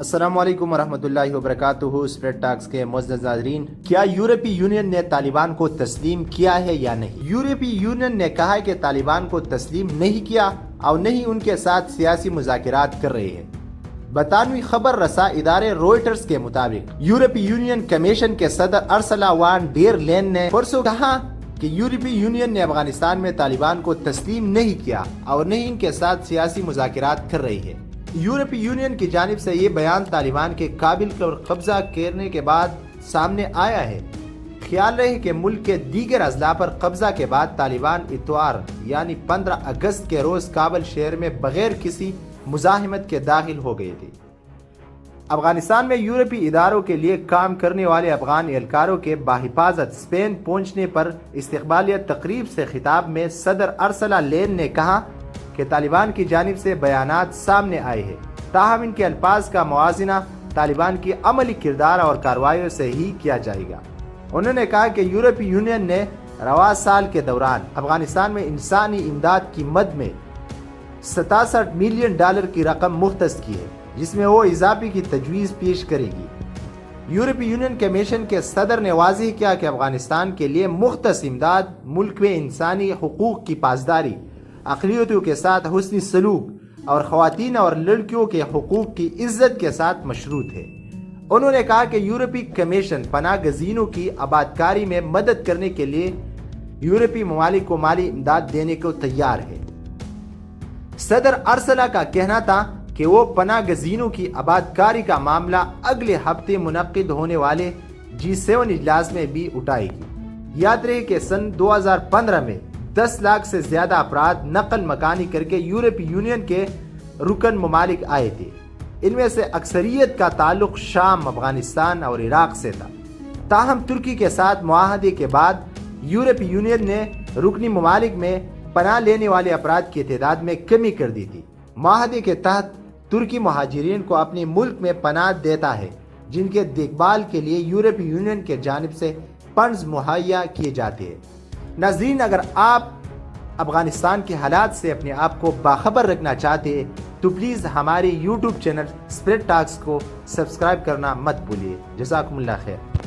السلام علیکم ورحمۃ اللہ وبرکاتہ۔ اسپریڈ ٹاکس کے معزز ناظرین، کیا یورپی یونین نے طالبان کو تسلیم کیا ہے یا نہیں؟ یورپی یونین نے کہا ہے کہ طالبان کو تسلیم نہیں کیا اور نہیں ان کے ساتھ سیاسی مذاکرات کر رہے ہیں۔ برطانوی خبر رساں ادارے روئٹرز کے مطابق یورپی یونین کمیشن کے صدر ارسلا وان ڈیر لین نے پرسوں کہا کہ یورپی یونین نے افغانستان میں طالبان کو تسلیم نہیں کیا اور نہیں ان کے ساتھ سیاسی مذاکرات کر رہی ہے۔ یورپی یونین کی جانب سے یہ بیان طالبان کے کابل پر قبضہ کرنے کے بعد سامنے آیا ہے۔ خیال رہے کہ ملک کے دیگر اضلاع پر قبضہ کے بعد طالبان اتوار یعنی 15 اگست کے روز کابل شہر میں بغیر کسی مزاحمت کے داخل ہو گئے تھے۔ افغانستان میں یورپی اداروں کے لیے کام کرنے والے افغان اہلکاروں کے بحفاظت اسپین پہنچنے پر استقبالیہ تقریب سے خطاب میں صدر ارسلا لین نے کہا کہ طالبان کی جانب سے بیانات سامنے آئے ہیں، تاہم ان کے الفاظ کا موازنہ طالبان کی عملی کردار اور کارروائیوں سے ہی کیا جائے گا۔ انہوں نے کہا کہ یورپی یونین نے رواں سال کے دوران افغانستان میں انسانی امداد کی مد میں $67 ملین کی رقم مختص کی ہے، جس میں وہ اضافے کی تجویز پیش کرے گی۔ یورپی یونین کمیشن کے صدر نے واضح کیا کہ افغانستان کے لیے مختص امداد ملک میں انسانی حقوق کی پاسداری، اقلیتوں کے ساتھ حسنی سلوک اور خواتین اور لڑکیوں کے حقوق کی عزت کے ساتھ مشروط ہے۔ انہوں نے کہا کہ یورپی کمیشن پناہ گزینوں کی آبادکاری میں مدد کرنے کے لیے یورپی ممالک کو مالی امداد دینے کو تیار ہے۔ صدر ارسلا کا کہنا تھا کہ وہ پناہ گزینوں کی آبادکاری کا معاملہ اگلے ہفتے منعقد ہونے والے G7 اجلاس میں بھی اٹھائے گی۔ یاد رہے کہ سن 2015 میں 10 لاکھ سے زیادہ افراد نقل مکانی کر کے یورپی یونین کے رکن ممالک آئے تھے۔ ان میں سے اکثریت کا تعلق شام، افغانستان اور عراق سے تھا۔ تاہم ترکی کے ساتھ معاہدے کے بعد یورپی یونین نے رکنی ممالک میں پناہ لینے والے افراد کی تعداد میں کمی کر دی تھی۔ معاہدے کے تحت ترکی مہاجرین کو اپنے ملک میں پناہ دیتا ہے جن کے دیکھ بھال کے لیے یورپی یونین کے جانب سے فنڈز مہیا کیے جاتے ہیں۔ ناظرین، اگر آپ افغانستان کے حالات سے اپنے آپ کو باخبر رکھنا چاہتے ہیں تو پلیز ہمارے یوٹیوب چینل اسپریڈ ٹاکس کو سبسکرائب کرنا مت بھولیے۔ جزاکم اللہ خیر۔